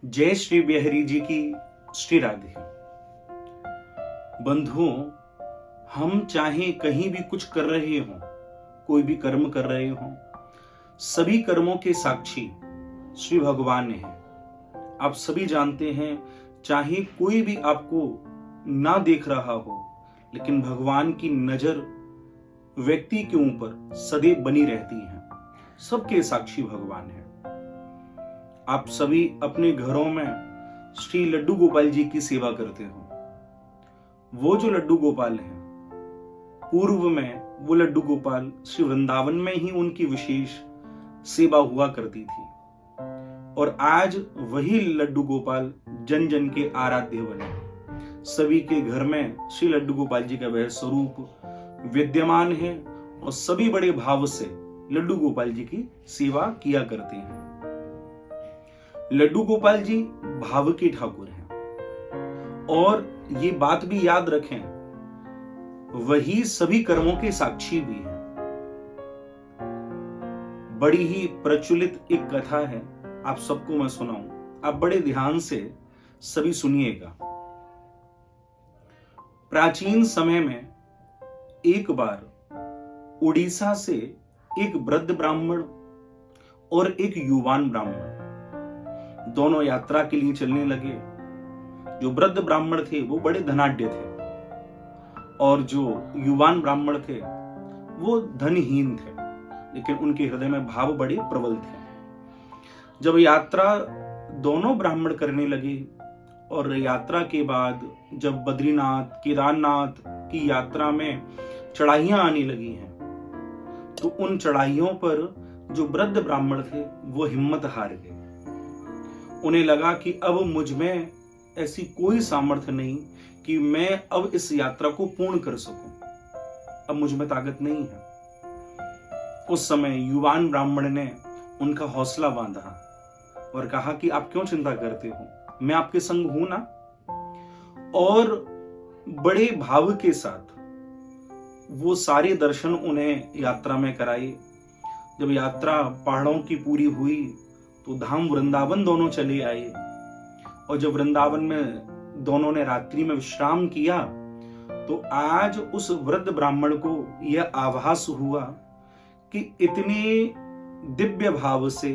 जय श्री बिहारी जी की श्री राधे। बंधुओं, हम चाहे कहीं भी कुछ कर रहे हों, कोई भी कर्म कर रहे हों, सभी कर्मों के साक्षी श्री भगवान हैं। आप सभी जानते हैं, चाहे कोई भी आपको ना देख रहा हो, लेकिन भगवान की नजर व्यक्ति के ऊपर सदैव बनी रहती है। सबके साक्षी भगवान है। आप सभी अपने घरों में श्री लड्डू गोपाल जी की सेवा करते हो। वो जो लड्डू गोपाल हैं, पूर्व में वो लड्डू गोपाल श्री वृंदावन में ही उनकी विशेष सेवा हुआ करती थी, और आज वही लड्डू गोपाल जन जन के आराध्य बने। सभी के घर में श्री लड्डू गोपाल जी का वह स्वरूप विद्यमान है, और सभी बड़े भाव से लड्डू गोपाल जी की सेवा किया करते हैं। लड्डू गोपाल जी भाव के ठाकुर हैं, और ये बात भी याद रखें, वही सभी कर्मों के साक्षी भी हैं। बड़ी ही प्रचलित एक कथा है, आप सबको मैं सुनाऊं, आप बड़े ध्यान से सभी सुनिएगा। प्राचीन समय में एक बार उड़ीसा से एक वृद्ध ब्राह्मण और एक युवान ब्राह्मण दोनों यात्रा के लिए चलने लगे। जो वृद्ध ब्राह्मण थे वो बड़े धनाढ्य थे, और जो युवान ब्राह्मण थे वो धनहीन थे, लेकिन उनके हृदय में भाव बड़े प्रबल थे। जब यात्रा दोनों ब्राह्मण करने लगे, और यात्रा के बाद जब बद्रीनाथ केदारनाथ की यात्रा में चढ़ाइयां आने लगी हैं, तो उन चढ़ाइयों पर जो वृद्ध ब्राह्मण थे वो हिम्मत हार गए। उन्हें लगा कि अब मुझ में ऐसी कोई सामर्थ्य नहीं कि मैं अब इस यात्रा को पूर्ण कर सकूं, अब मुझ में ताकत नहीं है। उस समय युवान ब्राह्मण ने उनका हौसला बांधा और कहा कि आप क्यों चिंता करते हो, मैं आपके संग हूं ना। और बड़े भाव के साथ वो सारे दर्शन उन्हें यात्रा में कराए। जब यात्रा पहाड़ों की पूरी हुई तो धाम वृंदावन दोनों चले आए, और जब वृंदावन में दोनों ने रात्रि में विश्राम किया, तो आज उस वृद्ध ब्राह्मण को यह आभास हुआ कि इतने दिव्य भाव से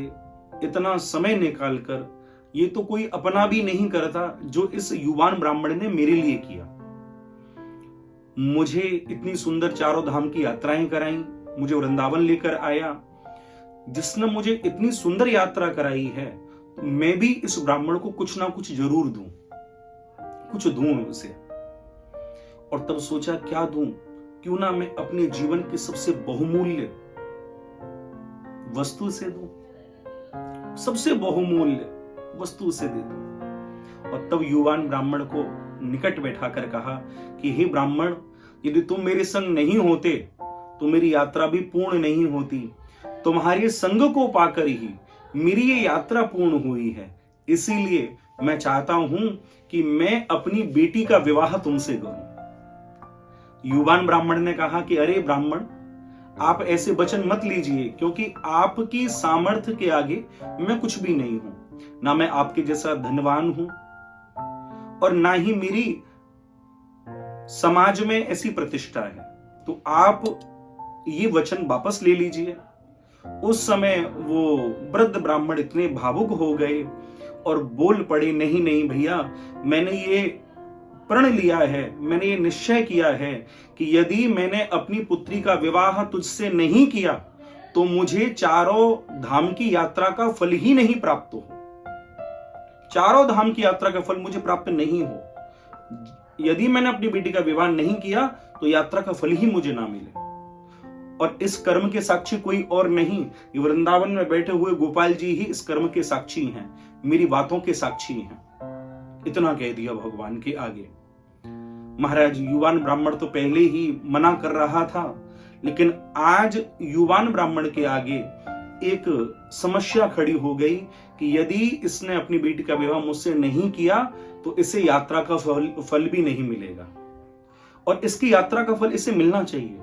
इतना समय निकालकर ये तो कोई अपना भी नहीं करता जो इस युवान ब्राह्मण ने मेरे लिए किया। मुझे इतनी सुंदर चारों धाम की यात्राएं कराई, मुझे वृंदावन लेकर आया, जिसने मुझे इतनी सुंदर यात्रा कराई है, तो मैं भी इस ब्राह्मण को कुछ ना कुछ जरूर दूं, कुछ दूं उसे। और तब सोचा क्या दूं, क्यों ना मैं अपने जीवन की सबसे बहुमूल्य वस्तु से दूं, सबसे बहुमूल्य वस्तु से दे दूं। और तब युवान ब्राह्मण को निकट बैठाकर कहा कि हे ब्राह्मण, यदि तुम मेरे संग नहीं होते तो मेरी यात्रा भी पूर्ण नहीं होती। तुम्हारे संग को पाकर ही मेरी ये यात्रा पूर्ण हुई है, इसीलिए मैं चाहता हूं कि मैं अपनी बेटी का विवाह तुमसे करूं। युवान ब्राह्मण ने कहा कि अरे ब्राह्मण, आप ऐसे वचन मत लीजिए, क्योंकि आपकी सामर्थ्य के आगे मैं कुछ भी नहीं हूं। ना मैं आपके जैसा धनवान हूं, और ना ही मेरी समाज में ऐसी प्रतिष्ठा है, तो आप ये वचन वापस ले लीजिए। उस समय वो वृद्ध ब्राह्मण इतने भावुक हो गए और बोल पड़े, नहीं नहीं भैया, मैंने ये प्रण लिया है, मैंने ये निश्चय किया है कि यदि मैंने अपनी पुत्री का विवाह तुझसे नहीं किया तो मुझे चारों धाम की यात्रा का फल ही नहीं प्राप्त हो। चारों धाम की यात्रा का फल मुझे प्राप्त नहीं हो। यदि मैंने अपनी बेटी का विवाह नहीं किया तो यात्रा का फल ही मुझे ना मिले। और इस कर्म के साक्षी कोई और नहीं, वृंदावन में बैठे हुए गोपाल जी ही इस कर्म के साक्षी हैं, मेरी बातों के साक्षी हैं। इतना कह दिया भगवान के आगे। महाराज, युवान ब्राह्मण तो पहले ही मना कर रहा था, लेकिन आज युवान ब्राह्मण के आगे एक समस्या खड़ी हो गई कि यदि इसने अपनी बेटी का विवाह मुझसे नहीं किया तो इसे यात्रा का फल भी नहीं मिलेगा, और इसकी यात्रा का फल इसे मिलना चाहिए।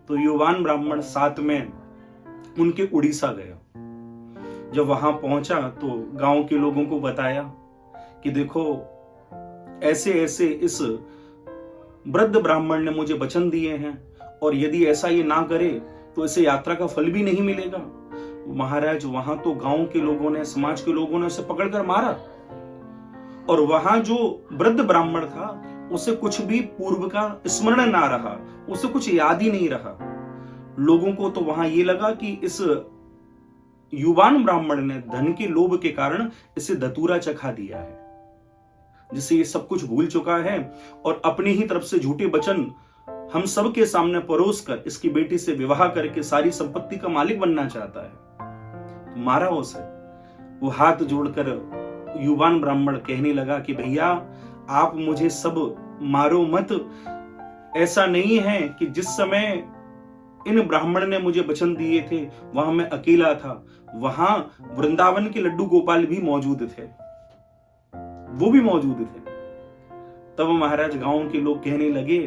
तो युवान ब्राह्मण साथ में उनके उड़ीसा गया। जब वहां पहुंचा तो गांव के लोगों को बताया कि देखो ऐसे ऐसे इस वृद्ध ब्राह्मण ने मुझे वचन दिए हैं और यदि ऐसा ये ना करे तो इसे यात्रा का फल भी नहीं मिलेगा। महाराज वहां तो गांव के लोगों ने, समाज के लोगों ने उसे पकड़कर मारा और वहां जो वृद्ध ब्राह्मण था उसे कुछ भी पूर्व का स्मरण ना रहा, उसे कुछ याद ही नहीं रहा। लोगों को तो वहां ये लगा कि इस युवान ब्राह्मण ने धन के लोभ के कारण इसे धतूरा चखा दिया है, जिससे ये सब कुछ भूल चुका है और अपनी ही तरफ से झूठे वचन हम सब के सामने परोस कर इसकी बेटी से विवाह करके सारी संपत्ति का मालिक बनना चाहता है। तो मारा उसे। वो हाथ जोड़कर युवान ब्राह्मण कहने लगा कि भैया आप मुझे सब मारो मत, ऐसा नहीं है कि जिस समय इन ब्राह्मण ने मुझे वचन दिए थे वहां मैं अकेला था, वहां वृंदावन के लड्डू गोपाल भी मौजूद थे, वो भी मौजूद थे। तब महाराज गांव के लोग कहने लगे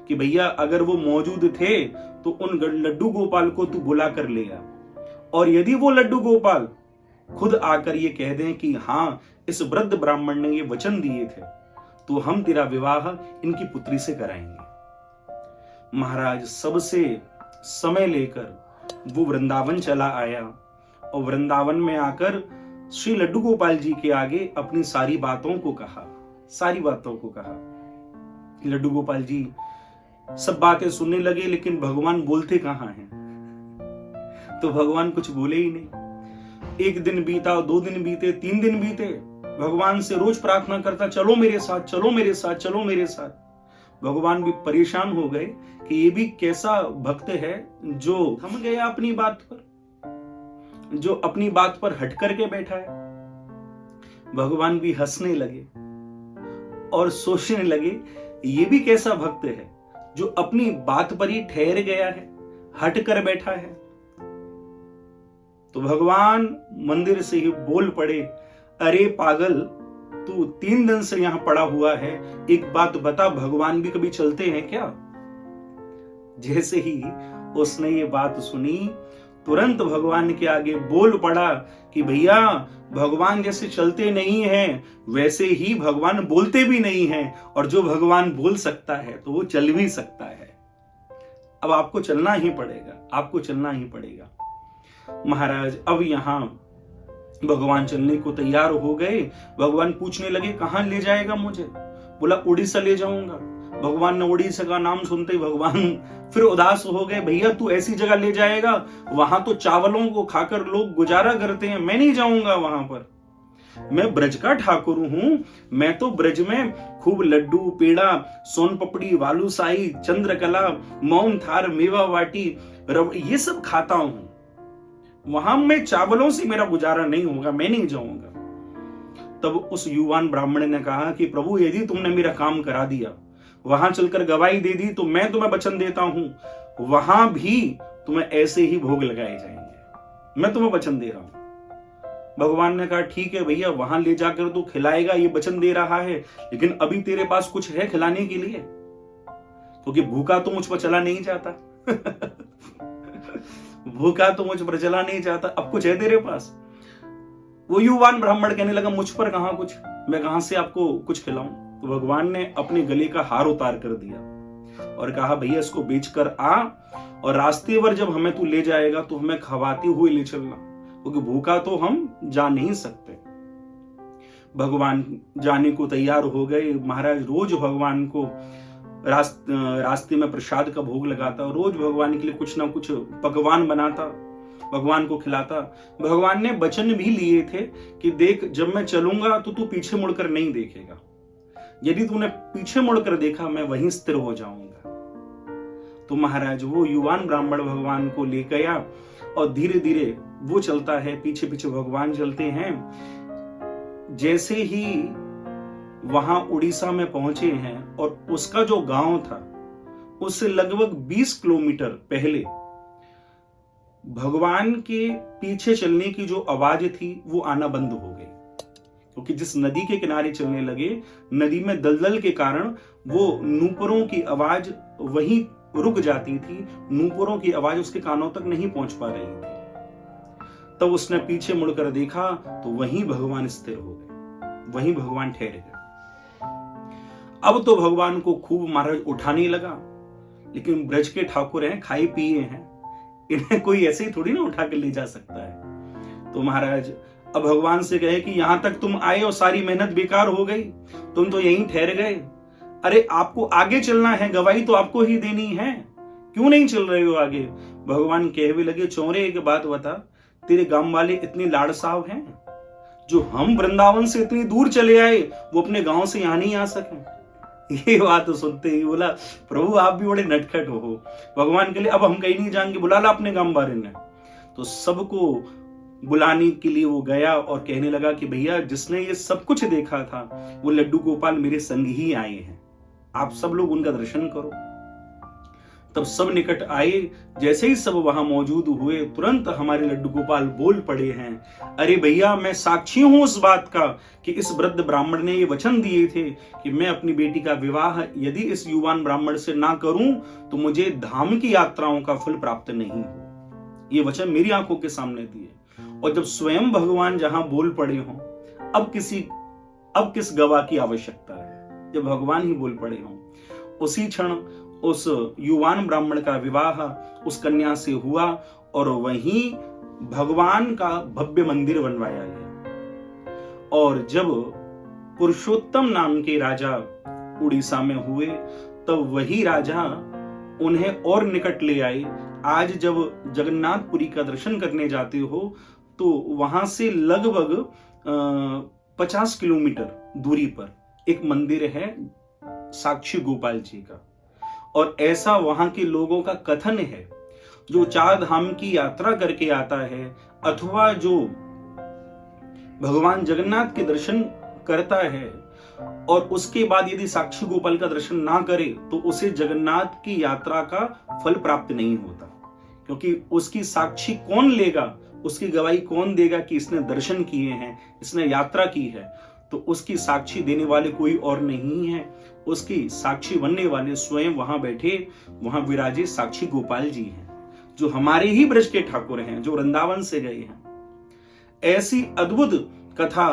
कि भैया अगर वो मौजूद थे तो उन लड्डू गोपाल को तू बुला कर ले आ, और यदि वो लड्डू गोपाल खुद आकर ये कह दें कि हाँ इस वृद्ध ब्राह्मण ने ये वचन दिए थे तो हम तेरा विवाह इनकी पुत्री से कराएंगे। महाराज सबसे समय लेकर वो वृंदावन चला आया और वृंदावन में आकर श्री लड्डू गोपाल जी के आगे अपनी सारी बातों को कहा। लड्डू गोपाल जी सब बातें सुनने लगे, लेकिन भगवान बोलते कहां हैं? तो भगवान कुछ बोले ही नहीं। एक दिन बीता, 2 दिन बीते, 3 दिन बीते, भगवान से रोज प्रार्थना करता, चलो मेरे साथ, चलो मेरे साथ, चलो मेरे साथ। भगवान भी परेशान हो गए कि ये भी कैसा भक्त है जो थम गया अपनी बात पर, जो अपनी बात पर हट करके बैठा है। भगवान भी हंसने लगे और सोचने लगे ये भी कैसा भक्त है जो अपनी बात पर ही ठहर गया है, हट कर बैठा है। तो भगवान मंदिर से ही बोल पड़े, अरे पागल, तू 3 दिन से यहां पड़ा हुआ है, एक बात बता, भगवान भी कभी चलते हैं क्या? जैसे ही उसने ये बात सुनी तुरंत भगवान के आगे बोल पड़ा कि भैया भगवान जैसे चलते नहीं हैं वैसे ही भगवान बोलते भी नहीं हैं, और जो भगवान बोल सकता है तो वो चल भी सकता है। अब आपको चलना ही पड़ेगा, आपको चलना ही पड़ेगा। महाराज अब यहां भगवान चलने को तैयार हो गए। भगवान पूछने लगे कहां ले जाएगा मुझे? बोला उड़ीसा ले जाऊंगा। भगवान ने उड़ीसा का नाम सुनते ही भगवान फिर उदास हो गए, भैया तू ऐसी जगह ले जाएगा वहां तो चावलों को खाकर लोग गुजारा करते हैं, मैं नहीं जाऊंगा वहां पर। मैं ब्रज का ठाकुर हूं, मैं तो ब्रज में खूब लड्डू, पेड़ा, सोन पपड़ी, बालूशाही, चंद्रकला, मौन थार, मेवा वाटी, ये सब खाता हूं। वहां में चावलों से मेरा गुजारा नहीं होगा, मैं नहीं जाऊंगा। तब उस युवान ब्राह्मण ने कहा कि प्रभु यदि तुमने मेरा काम करा दिया, वहां चलकर गवाही दे दी, तो मैं तुम्हें वचन देता हूं वहां भी तुम्हें ऐसे ही भोग लगाए जाएंगे, मैं तुम्हें वचन दे रहा हूं। भगवान ने कहा ठीक है भैया, वहां ले जाकर तू खिलाएगा, ये वचन दे रहा है, लेकिन अभी तेरे पास कुछ है खिलाने के लिए? क्योंकि भूखा तो मुझ पर चला नहीं जाता भूखा तो मुझ पर चला नहीं जाता, अब कुछ है तेरे पास? वो युवान ब्राह्मण कहने लगा मुझ पर कहां कुछ, मैं कहां से आपको कुछ खिलाऊं? तो भगवान ने अपने गले का हार उतार कर दिया और कहा भैया इसको बेचकर आ, और रास्ते पर जब हमें तू ले जाएगा तो हमें खवाते हुए ले चलना, क्योंकि भूखा तो हम जा नहीं सकते। भगवान जाने को तैयार हो गए। महाराज रोज भगवान को रास्ते में प्रसाद का भोग लगाता, रोज भगवान के लिए कुछ ना कुछ पकवान बनाता, भगवान को खिलाता। भगवान ने वचन भी लिए थे कि देख जब मैं चलूंगा तो तू पीछे मुड़कर नहीं देखेगा, यदि तूने पीछे मुड़कर देखा मैं वहीं स्थिर हो जाऊंगा। तो महाराज वो युवान ब्राह्मण भगवान को ले गया और धीरे धीरे वो चलता है, पीछे पीछे भगवान चलते हैं। जैसे ही वहां उड़ीसा में पहुंचे हैं और उसका जो गांव था उससे लगभग 20 किलोमीटर पहले भगवान के पीछे चलने की जो आवाज थी वो आना बंद हो गई, क्योंकि जिस नदी के किनारे चलने लगे, नदी में दलदल के कारण वो नूपुरों की आवाज वहीं रुक जाती थी, नूपुरों की आवाज उसके कानों तक नहीं पहुंच पा रही थी। तब उसने पीछे मुड़कर देखा तो वहीं भगवान स्थिर हो गए, वहीं भगवान ठहर गए। अब तो भगवान को खूब महाराज उठाने लगा, लेकिन ब्रज के ठाकुर हैं, खाए पिए हैं, इन्हें कोई ऐसे ही थोड़ी ना उठा कर ले जा सकता है। तो महाराज अब भगवान से कहे कि यहां तक तुम आए और सारी मेहनत बेकार हो गई, तुम तो यहीं ठहर गए। अरे आपको आगे चलना है, गवाही तो आपको ही देनी है, क्यों नहीं चल रहे हो आगे? भगवान कहने लगे, चौरे एक बात बता, तेरे गांव वाले इतनी लाड़साव हैं, जो हम वृंदावन से इतनी दूर चले आए वो अपने गांव से यहां नहीं आ सके। ये बात तो सुनते ही बोला, प्रभु आप भी बड़े नटखट हो। भगवान के लिए अब हम कहीं नहीं जाएंगे, बुला ला अपने गांव वाले ने। तो सबको बुलाने के लिए वो गया और कहने लगा कि भैया जिसने ये सब कुछ देखा था वो लड्डू गोपाल मेरे संग ही आए हैं, आप सब लोग उनका दर्शन करो। तब सब निकट आए, जैसे ही सब वहां मौजूद हुए तुरंत हमारे लड्डू गोपाल बोल पड़े हैं, अरे भैया मैं साक्षी हूं उस बात का कि इस वृद्ध ब्राह्मण ने ये वचन दिए थे कि मैं अपनी बेटी का विवाह यदि इस युवान ब्राह्मण से ना करूं तो मुझे धाम की यात्राओं का फल प्राप्त नहीं हो। ये वचन मेरी आंखों के सामने दिए। और जब स्वयं भगवान जहां बोल पड़े हों, अब किस गवाह की आवश्यकता है? जब भगवान ही बोल पड़े हों, उसी क्षण उस युवान ब्राह्मण का विवाह उस कन्या से हुआ और वहीं भगवान का भव्य मंदिर बनवाया गया। और जब पुरुषोत्तम नाम के राजा उड़ीसा में हुए तब वही राजा उन्हें और निकट ले आए। आज जब जगन्नाथपुरी का दर्शन करने जाते हो तो वहां से लगभग 50 किलोमीटर दूरी पर एक मंदिर है साक्षी गोपाल जी का। और ऐसा वहां के लोगों का कथन है, जो 4 धाम की यात्रा करके आता है अथवा जो भगवान जगन्नाथ के दर्शन करता है और उसके बाद यदि साक्षी गोपाल का दर्शन ना करे तो उसे जगन्नाथ की यात्रा का फल प्राप्त नहीं होता, क्योंकि उसकी साक्षी कौन लेगा, उसकी गवाही कौन देगा कि इसने दर्शन किए हैं, इसने यात्रा की है। तो उसकी साक्षी देने वाले कोई और नहीं है, उसकी साक्षी बनने वाले स्वयं वहां बैठे वहां विराजे साक्षी गोपाल जी हैं, जो हमारे ही ब्रज के ठाकुर हैं, जो वृंदावन से गए हैं। ऐसी अद्भुत कथा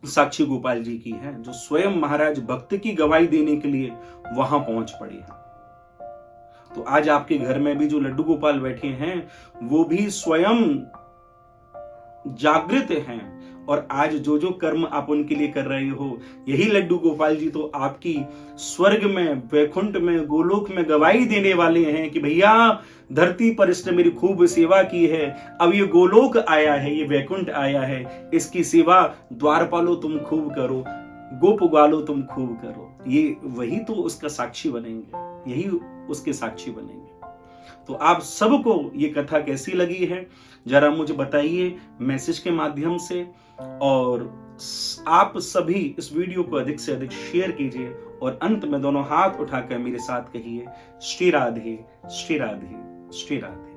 साक्षी गोपाल जी की है, जो स्वयं महाराज भक्त की गवाही देने के लिए वहां पहुंच पड़े हैं। तो आज आपके घर में भी जो लड्डू गोपाल बैठे हैं वो भी स्वयं जागृत हैं, और आज जो जो कर्म आप उनके लिए कर रहे हो, यही लड्डू गोपाल जी तो आपकी स्वर्ग में, वैकुंठ में, गोलोक में गवाही देने वाले हैं कि भैया धरती पर इसने मेरी खूब सेवा की है, अब ये गोलोक आया है, ये वैकुंठ आया है, इसकी सेवा द्वारपालो तुम खूब करो, गोप ग्वालो तुम खूब करो। ये वही तो उसका साक्षी बनेंगे, यही उसके साक्षी बनेंगे। तो आप सबको ये कथा कैसी लगी है जरा मुझे बताइए मैसेज के माध्यम से, और आप सभी इस वीडियो को अधिक से अधिक शेयर कीजिए और अंत में दोनों हाथ उठाकर मेरे साथ कहिए, श्री राधे श्री राधे श्री राधे।